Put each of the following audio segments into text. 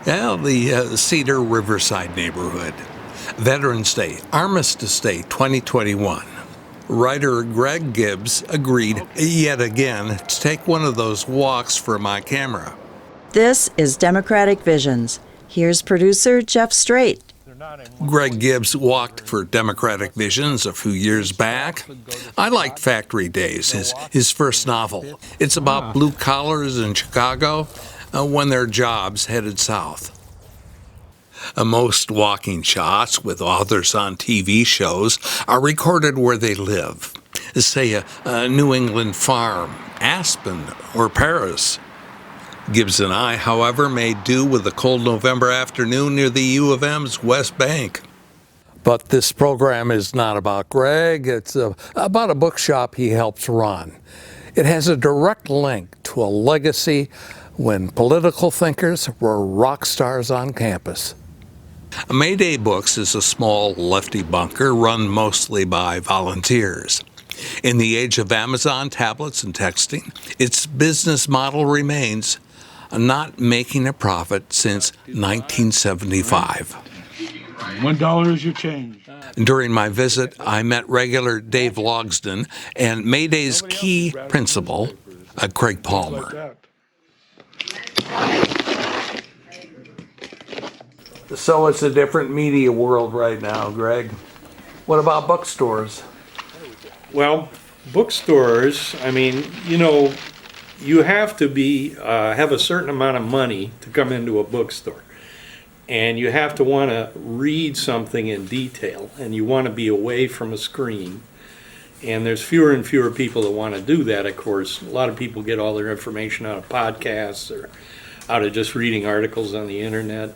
Well, the Cedar Riverside neighborhood. Veterans Day, Armistice Day 2021. Writer Greg Gibbs agreed yet again to take one of those walks for my camera. This is Democratic Visions. Here's producer Jeff Strait. Greg Gibbs walked for Democratic Visions a few years back. I liked Factory Days, his first novel. It's about blue collars in Chicago when their jobs headed south. Most walking shots with authors on TV shows are recorded where they live, say a New England farm, Aspen, or Paris. Gibbs and I, however, made do with a cold November afternoon near the U of M's West Bank. But this program is not about Greg. It's about a bookshop he helps run. It has a direct link to a legacy when political thinkers were rock stars on campus. Mayday Books is a small lefty bunker run mostly by volunteers. In the age of Amazon tablets and texting, its business model remains not making a profit since 1975. $1 is your change. During my visit, I met regular Dave Logsdon and Mayday's key principal, Craig Palmer. So it's a different media world right now, Greg. What about bookstores? Well, bookstores, I mean, you have to have a certain amount of money to come into a bookstore. And you have to want to read something in detail, and you want to be away from a screen. And there's fewer and fewer people that want to do that, of course. A lot of people get all their information out of podcasts or out of just reading articles on the internet.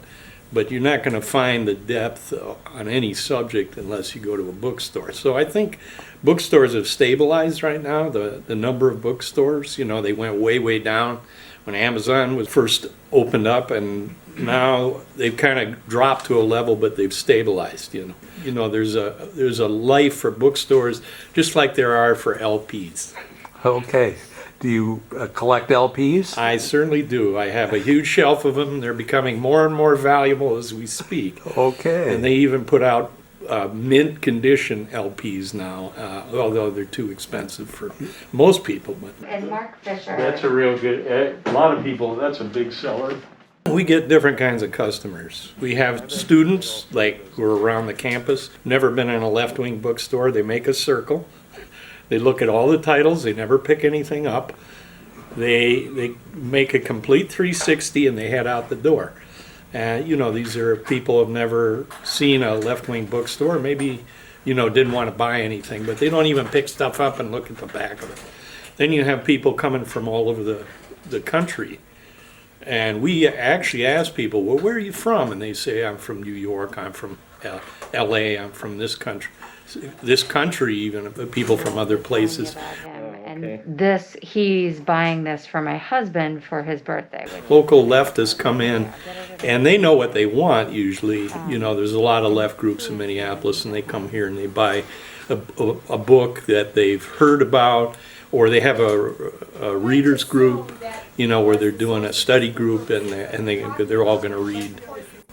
But you're not going to find the depth on any subject unless you go to a bookstore. So I think bookstores have stabilized right now, the number of bookstores. They went way, way down when Amazon was first opened up, and now they've kind of dropped to a level, but they've stabilized. There's a life for bookstores just like there are for LPs. Okay. Do you collect LPs? I certainly do. I have a huge shelf of them. They're becoming more and more valuable as we speak. Okay. And they even put out mint condition LPs now, although they're too expensive for most people. But And Mark Fisher. that's a real good, a lot of people, that's a big seller. We get different kinds of customers. We have students, like, who are around the campus, never been in a left-wing bookstore. They make a circle. They look at all the titles. They never pick anything up. They make a complete 360 and they head out the door. These are people who have never seen a left-wing bookstore. Maybe, didn't want to buy anything, but they don't even pick stuff up and look at the back of it. Then you have people coming from all over the country. And we actually ask people, well, where are you from? And they say, I'm from New York, I'm from L.A., I'm from this country. Even people from other places. And he's buying this for my husband for his birthday. Local leftists come in and they know what they want usually. There's a lot of left groups in Minneapolis, and they come here and they buy a book that they've heard about, or they have a readers group, where they're doing a study group and they're all going to read.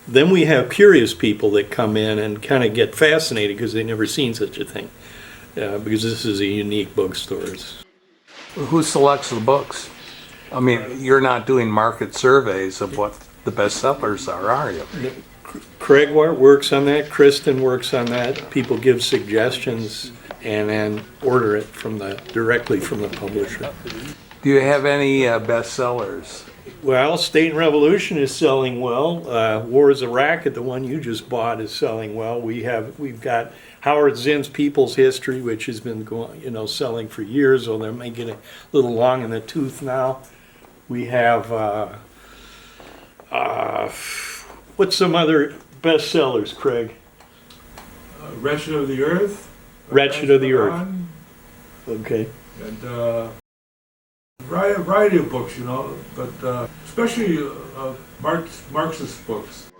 Then we have curious people that come in and kind of get fascinated because they've never seen such a thing, because this is a unique bookstore. Who selects the books? I mean, you're not doing market surveys of what the bestsellers are you? Craig works on that. Kristen works on that. People give suggestions and then order it directly from the publisher. Do you have any bestsellers? Well, State and Revolution is selling well. War is a Racket, the one you just bought, is selling well. We've got Howard Zinn's People's History, which has been selling for years, although they're making it a little long in the tooth now. We have what's some other bestsellers, Craig? Wretched of the Earth. Wretched of the Earth. Okay. And variety of books, but especially Marxist books.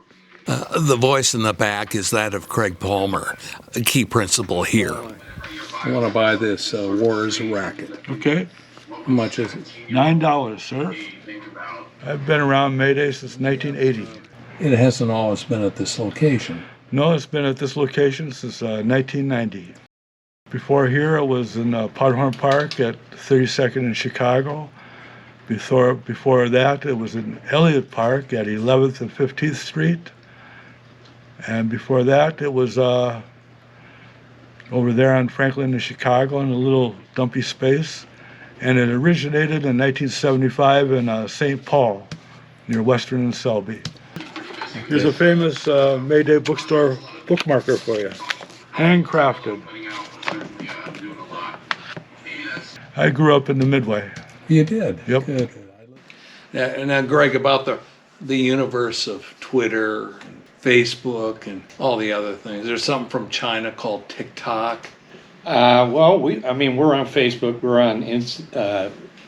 The voice in the back is that of Craig Palmer, a key principal here. I want to buy this War is a Racket. Okay. How much is it? $9, sir. I've been around Mayday since 1980. It hasn't always been at this location. No, it's been at this location since 1990. Before here, it was in Podhorn Park at 32nd in Chicago. Before that, it was in Elliott Park at 11th and 15th Street. And before that, it was over there on Franklin in Chicago in a little dumpy space. And it originated in 1975 in St. Paul, near Western and Selby. Here's a famous Mayday bookstore bookmarker for you. Handcrafted. I grew up in the Midway. You did? Yep. Good. Now, Greg, about the universe of Twitter, and Facebook, and all the other things. There's something from China called TikTok. Well, we're on Facebook, we're on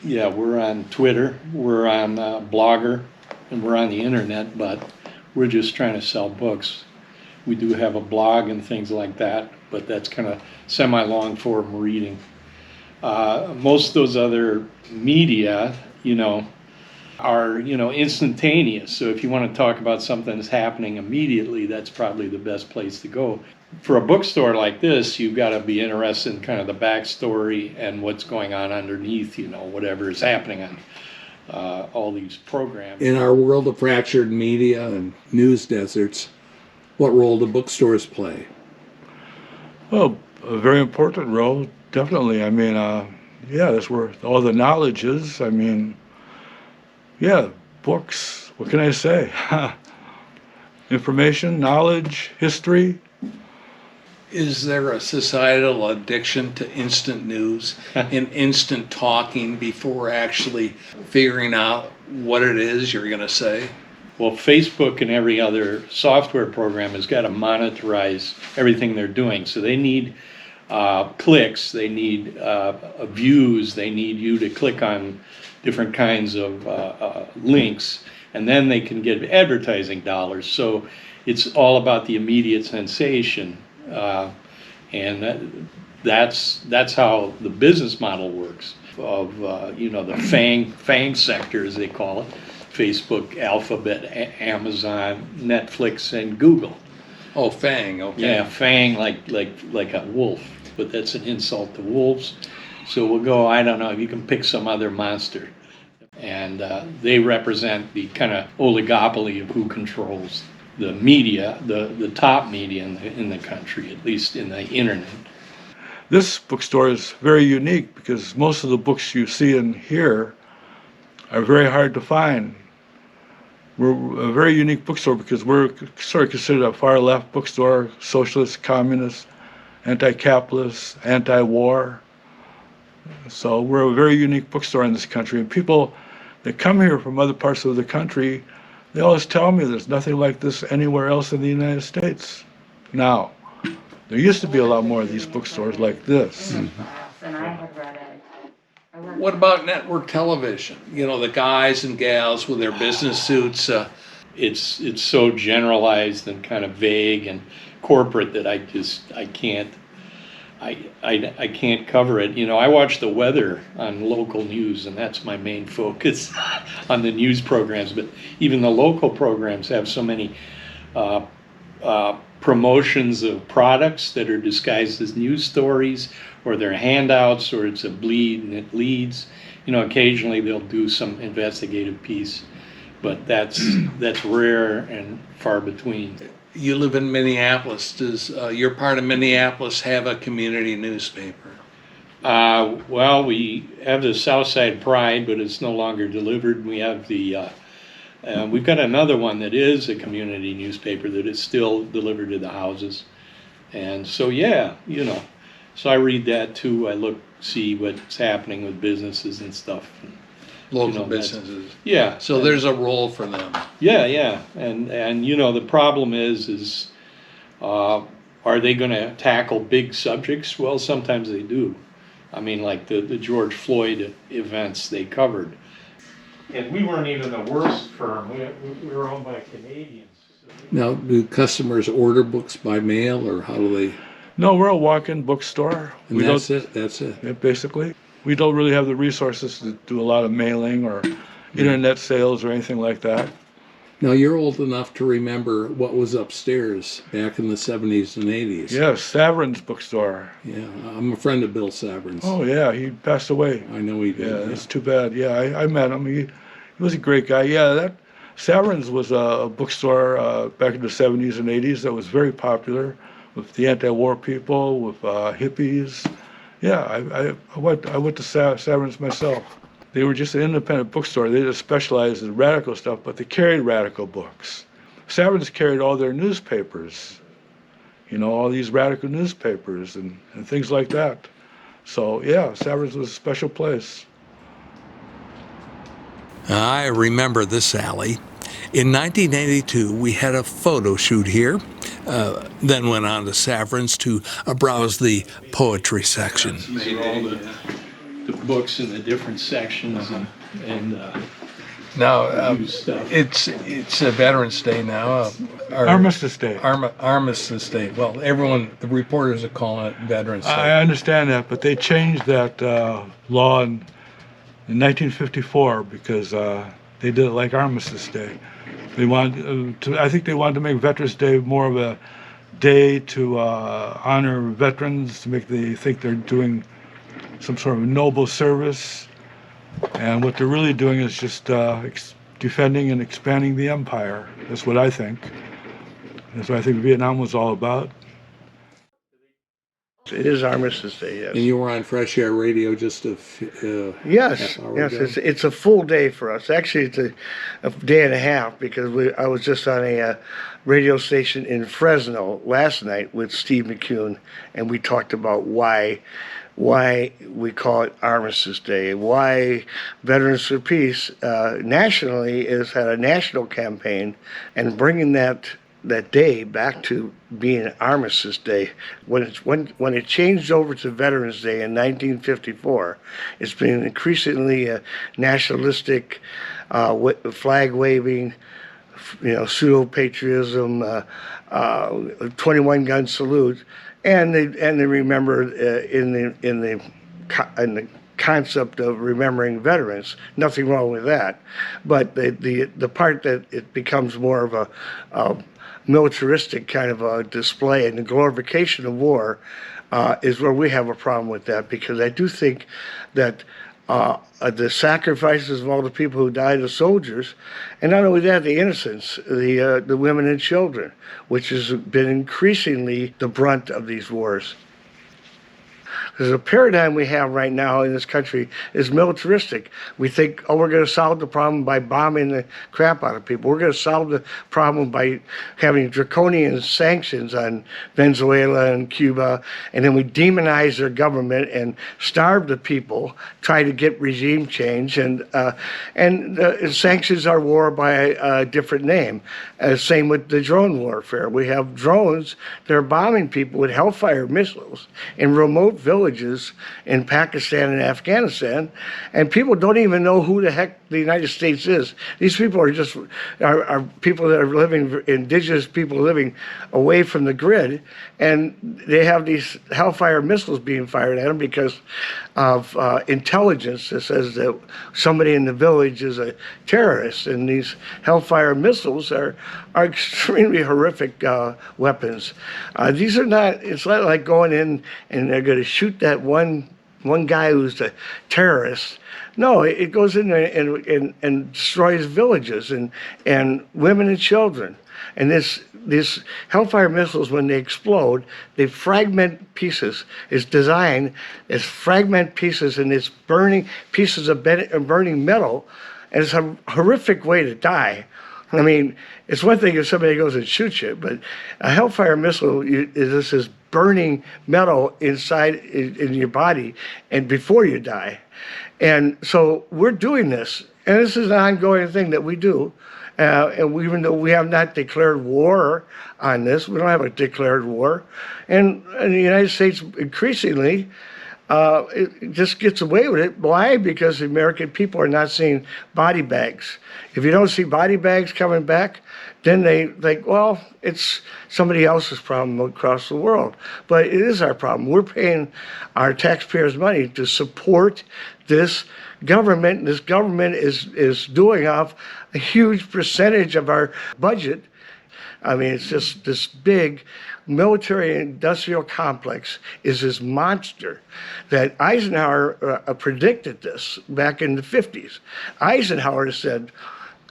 we're on Twitter, we're on Blogger, and we're on the internet, but we're just trying to sell books. We do have a blog and things like that, but that's kind of semi-long form reading. Most of those other media, are, instantaneous. So if you want to talk about something that's happening immediately, that's probably the best place to go. For a bookstore like this, you've got to be interested in kind of the backstory and what's going on underneath, whatever is happening on all these programs. In our world of fractured media and news deserts, what role do bookstores play? Well, a very important role, definitely. That's where all the knowledge is. Books, what can I say? Information, knowledge, history. Is there a societal addiction to instant news and instant talking before actually figuring out what it is you're going to say? Well, Facebook and every other software program has got to monetize everything they're doing. So they need clicks, they need views, they need you to click on different kinds of links, and then they can get advertising dollars. So it's all about the immediate sensation, and that's how the business model works of the FANG sector, as they call it: Facebook, Alphabet, Amazon, Netflix, and Google. Oh, FANG, okay. Yeah, FANG, like a wolf, but that's an insult to wolves. So we'll go, I don't know, you can pick some other monster. And they represent the kind of oligopoly of who controls the media, the top media in the country, at least in the internet. This bookstore is very unique because most of the books you see in here are very hard to find. We're a very unique bookstore because we're sort of considered a far left bookstore, socialist, communist, anti-capitalist, anti-war. So we're a very unique bookstore in this country, and people that come here from other parts of the country, they always tell me there's nothing like this anywhere else in the United States. Now, there used to be a lot more of these bookstores like this. And I have read it. What about network television? The guys and gals with their business suits. It's so generalized and kind of vague and corporate that I can't cover it. I watch the weather on local news, and that's my main focus on the news programs. But even the local programs have so many promotions of products that are disguised as news stories, or they're handouts, or it's a bleed and it leads. Occasionally they'll do some investigative piece, but that's rare and far between. You live in Minneapolis. Does your part of Minneapolis have a community newspaper? Well, we have the Southside Pride, but it's no longer delivered. We have we've got another one that is a community newspaper that is still delivered to the houses. And so, so I read that too. I see what's happening with businesses and stuff. Local businesses. Yeah. So there's a role for them. Yeah. And the problem is are they going to tackle big subjects? Well, sometimes they do. Like the George Floyd events they covered. And we weren't even the worst firm. We were owned by Canadians. Now, do customers order books by mail, or how do they? No, we're a walk-in bookstore. And that's it? That's it? Yeah, basically. We don't really have the resources to do a lot of mailing or internet sales or anything like that. Now, you're old enough to remember what was upstairs back in the 70s and 80s. Yes, Saverin's bookstore. Yeah, I'm a friend of Bill Saverin's. Oh, yeah, he passed away. I know he did. Yeah, that's too bad. Yeah, I met him. He was a great guy. Yeah, that Saverin's was a bookstore back in the 70s and 80s that was very popular with the anti-war people, with hippies. Yeah, I went to Saverin's myself. They were just an independent bookstore. They just specialized in radical stuff, but they carried radical books. Saverin's carried all their newspapers, you know, all these radical newspapers and things like that. So, yeah, Saverin's was a special place. I remember this alley. In 1982, we had a photo shoot here, then went on to Saverin's to browse the poetry section. These are all the books in the different sections and Now, used stuff. it's a Veterans Day now. Armistice Day. Armistice Day. Well, the reporters are calling it Veterans Day. I understand that, but they changed that law in 1954 because they did it like Armistice Day. They wanted I think they wanted to make Veterans Day more of a day to honor veterans, to make they think they're doing some sort of noble service, and what they're really doing is just defending and expanding the empire. That's what I think. That's what I think Vietnam was all about. It is Armistice Day, yes. And you were on Fresh Air Radio just Yes, half hour yes, ago. it's a full day for us. Actually, it's a day and a half because I was just on a radio station in Fresno last night with Steve McCune, and we talked about why we call it Armistice Day, why Veterans for Peace nationally has had a national campaign, and bringing that day back to being Armistice Day. When it changed over to Veterans Day in 1954, it's been increasingly a nationalistic, flag waving, pseudo patriotism, 21 gun salute, and they remember in the concept of remembering veterans. Nothing wrong with that, but the part that it becomes more of a militaristic kind of a display and the glorification of war is where we have a problem with that, because I do think that the sacrifices of all the people who died as soldiers, and not only that, the innocents, the women and children, which has been increasingly the brunt of these wars. Because the paradigm we have right now in this country is militaristic. We think, we're going to solve the problem by bombing the crap out of people. We're going to solve the problem by having draconian sanctions on Venezuela and Cuba, and then we demonize their government and starve the people, try to get regime change, and sanctions our war by a different name. Same with the drone warfare. We have drones that are bombing people with Hellfire missiles in remote villages in Pakistan and Afghanistan, and people don't even know who the heck the United States is. These people are people that are living, indigenous people living away from the grid, and they have these Hellfire missiles being fired at them because of intelligence that says that somebody in the village is a terrorist, and these Hellfire missiles are extremely horrific weapons. These are not, it's not like going in and they're going to shoot that one guy who's a terrorist. No, it goes in there and destroys villages and women and children. And these Hellfire missiles, when they explode, they fragment pieces. It's designed as fragment pieces, and it's burning pieces of burning metal, and it's a horrific way to die. I mean, it's one thing if somebody goes and shoots you, but a Hellfire missile is this burning metal inside in your body and before you die. And so we're doing this, and this is an ongoing thing that we do. And even though we have not declared war on this, we don't have a declared war. And the United States increasingly it just gets away with it. Why? Because the American people are not seeing body bags. If you don't see body bags coming back, then they think, well, it's somebody else's problem across the world. But it is our problem. We're paying our taxpayers' money to support this government. This government is doing off a huge percentage of our budget. I mean, it's just this big military-industrial complex is this monster that Eisenhower predicted this back in the 50s. Eisenhower said,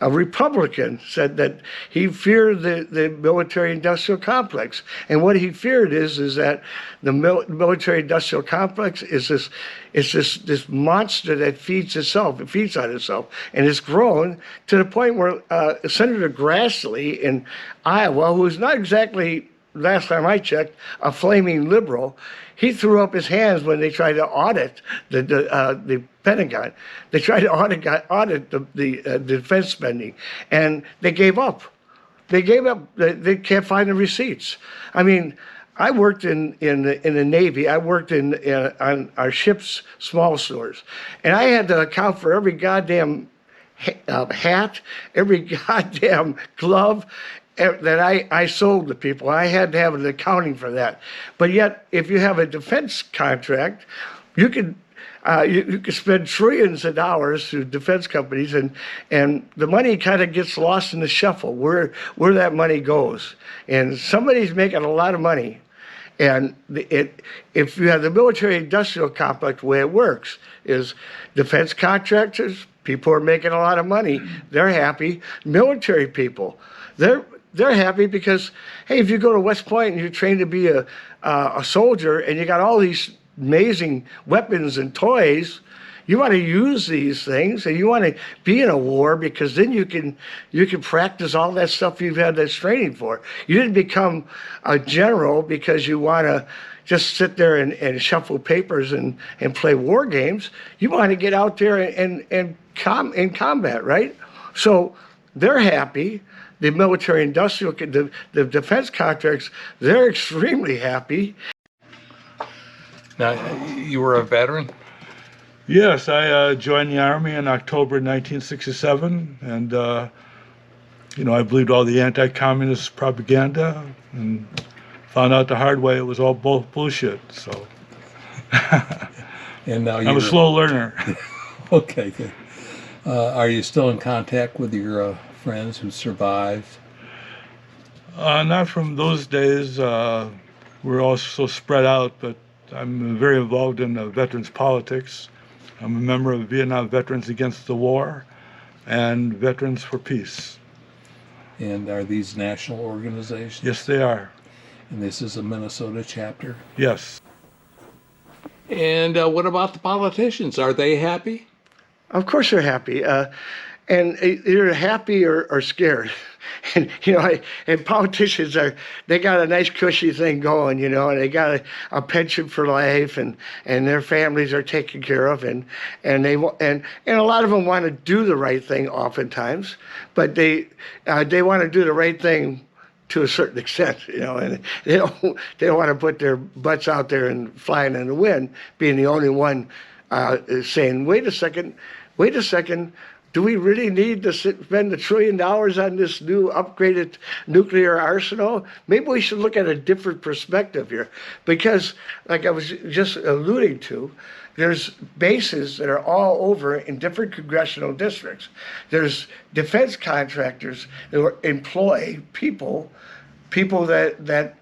a Republican said that he feared the military-industrial complex. And what he feared is that the military-industrial complex is this monster that feeds itself. It feeds on itself. And it's grown to the point where Senator Grassley in Iowa, who's not exactly, last time I checked, a flaming liberal, he threw up his hands when they tried to audit the Pentagon. They tried to audit the defense spending, and they gave up. They gave up. They can't find the receipts. I mean, I worked in the Navy. I worked on our ship's small stores, and I had to account for every goddamn hat, every goddamn glove that I sold to people. I had to have an accounting for that. But yet, if you have a defense contract, you could spend trillions of dollars to defense companies, and the money kind of gets lost in the shuffle where that money goes. And somebody's making a lot of money. And if you have the military-industrial complex, the way it works is defense contractors, people are making a lot of money. They're happy. Military people, they're happy because, hey, if you go to West Point and you're trained to be a soldier and you got all these amazing weapons and toys, you want to use these things and you want to be in a war because then you can practice all that stuff you've had this training for. You didn't become a general because you want to just sit there and shuffle papers and play war games. You want to get out there and combat, right? So they're happy. The military-industrial, the defense contracts, they're extremely happy. Now, you were a veteran? Yes, I joined the Army in October 1967, and I believed all the anti-communist propaganda, and found out the hard way it was all both bullshit. So, And now I'm a slow learner. Okay, good. Are you still in contact with your friends who survived? Not from those days. We're all so spread out, but I'm very involved in veterans politics. I'm a member of Viet Nam Veterans Against the War and Veterans for Peace. And are these national organizations? Yes, they are. And this is a Minnesota chapter? Yes. And what about the politicians? Are they happy? Of course they're happy. And they're happy or scared. And, and politicians they got a nice cushy thing going, and they got a pension for life and their families are taken care of and a lot of them want to do the right thing oftentimes, but they want to do the right thing to a certain extent, and they don't want to put their butts out there and flying in the wind, being the only one saying, wait a second, do we really need to spend $1 trillion on this new upgraded nuclear arsenal? Maybe we should look at a different perspective here. Because, like I was just alluding to, there's bases that are all over in different congressional districts. There's defense contractors that employ people that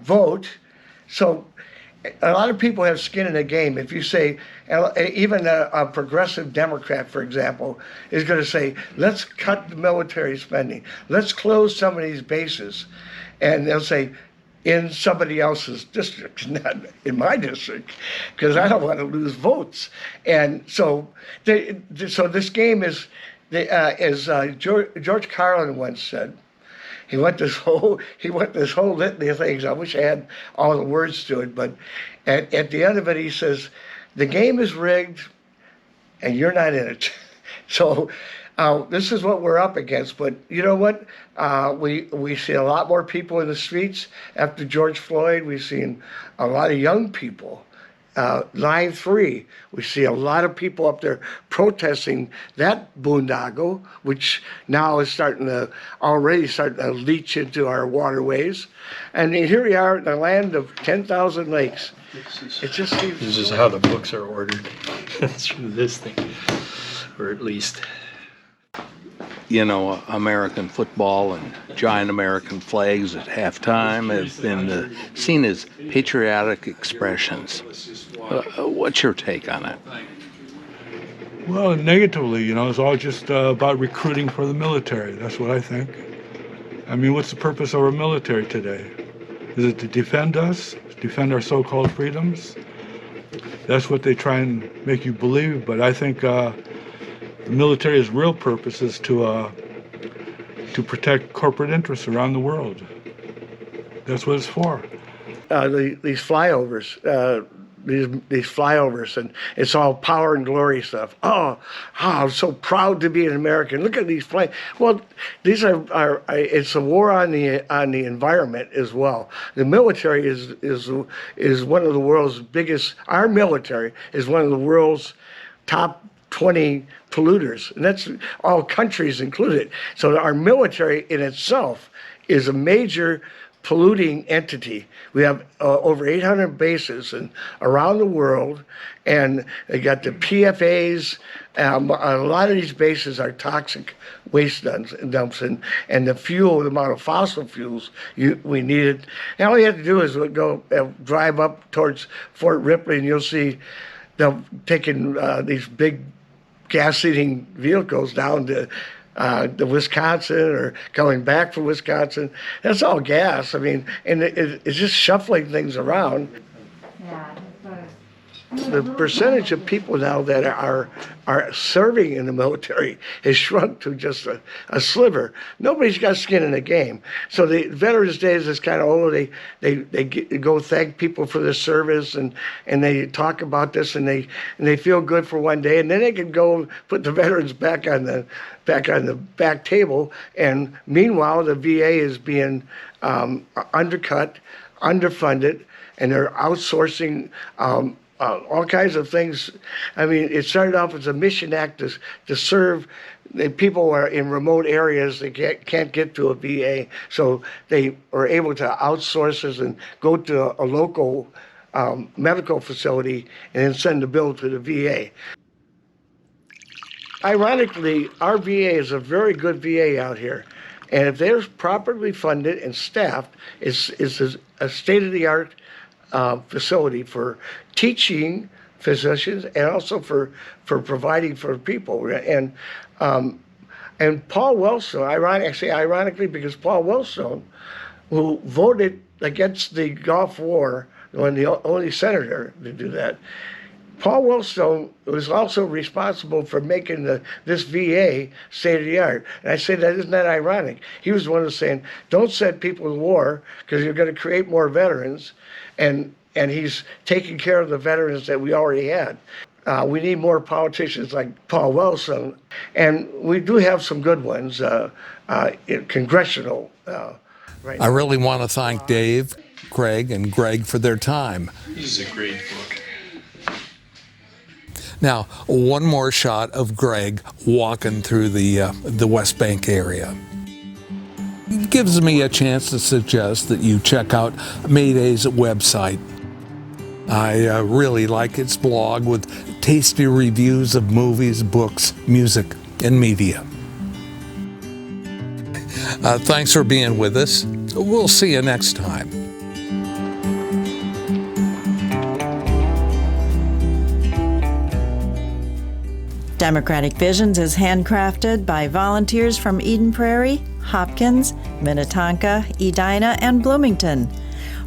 vote. So a lot of people have skin in the game. If you say, even a progressive Democrat, for example, is going to say, let's cut the military spending. Let's close some of these bases. And they'll say, in somebody else's district, not in my district, because I don't want to lose votes. And so this game is, as George Carlin once said, he went this whole litany of things. I wish I had all the words to it, but at the end of it, he says, the game is rigged and you're not in it. So this is what we're up against. But you know what? We see a lot more people in the streets after George Floyd. We've seen a lot of young people Line 3, we see a lot of people up there protesting that boondoggle, which now is already starting to leach into our waterways. And here we are in the land of 10,000 lakes. It just seems. This is how the books are ordered through this thing, or at least. You know, American football and giant American flags at halftime have been seen as patriotic expressions. What's your take on it? Well, negatively, it's all just about recruiting for the military. That's what I think. I mean, what's the purpose of our military today? Is it to defend us, defend our so-called freedoms? That's what they try and make you believe, but I think the military's real purpose is to protect corporate interests around the world. That's what it's for. These flyovers, these flyovers, and it's all power and glory stuff. Oh, I'm so proud to be an American. Look at these planes. Well, these are it's a war on the environment as well. The military is one of the world's biggest. Our military is one of the world's top 20 polluters, and that's all countries included. So our military in itself is a major polluting entity. We have over 800 bases around the world, and they got the PFAs. A lot of these bases are toxic waste dumps, and the fuel, the amount of fossil fuels we needed. And all you have to do is go drive up towards Fort Ripley, and you'll see them taking these big gas-eating vehicles down to Wisconsin or coming back from Wisconsin. That's all gas. I mean, and it's just shuffling things around. Yeah. The percentage of people now that are serving in the military has shrunk to just a sliver. Nobody's got skin in the game. So the Veterans Day is kind of they go thank people for their service, and they talk about this, and they feel good for one day, and then they can go put the veterans back on the back table, and meanwhile the VA is being undercut, underfunded, and they're outsourcing all kinds of things. I mean, it started off as a mission act to serve the people who are in remote areas that can't get to a VA. So they are able to outsource this and go to a local medical facility and then send the bill to the VA. Ironically, our VA is a very good VA out here. And if they're properly funded and staffed, it's a state-of-the-art facility for teaching physicians and also for providing for people. And Paul Wellstone, ironically, because Paul Wellstone, who voted against the Gulf War, when the only senator to do that, Paul Wellstone was also responsible for making this VA state-of-the-art. And I say that, isn't that ironic? He was the one who was saying, don't send people to war because you're going to create more veterans. And he's taking care of the veterans that we already had. We need more politicians like Paul Wellstone. And we do have some good ones, congressional. Right I really want to thank Dave, Craig, and Greg for their time. This is a great book. Now, one more shot of Greg walking through the West Bank area. It gives me a chance to suggest that you check out Mayday's website. I really like its blog with tasty reviews of movies, books, music, and media. Thanks for being with us. We'll see you next time. Democratic Visions is handcrafted by volunteers from Eden Prairie, Hopkins, Minnetonka, Edina, and Bloomington.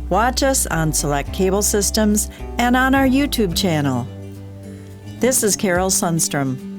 Watch us on select cable systems and on our YouTube channel. This is Carol Sundstrom.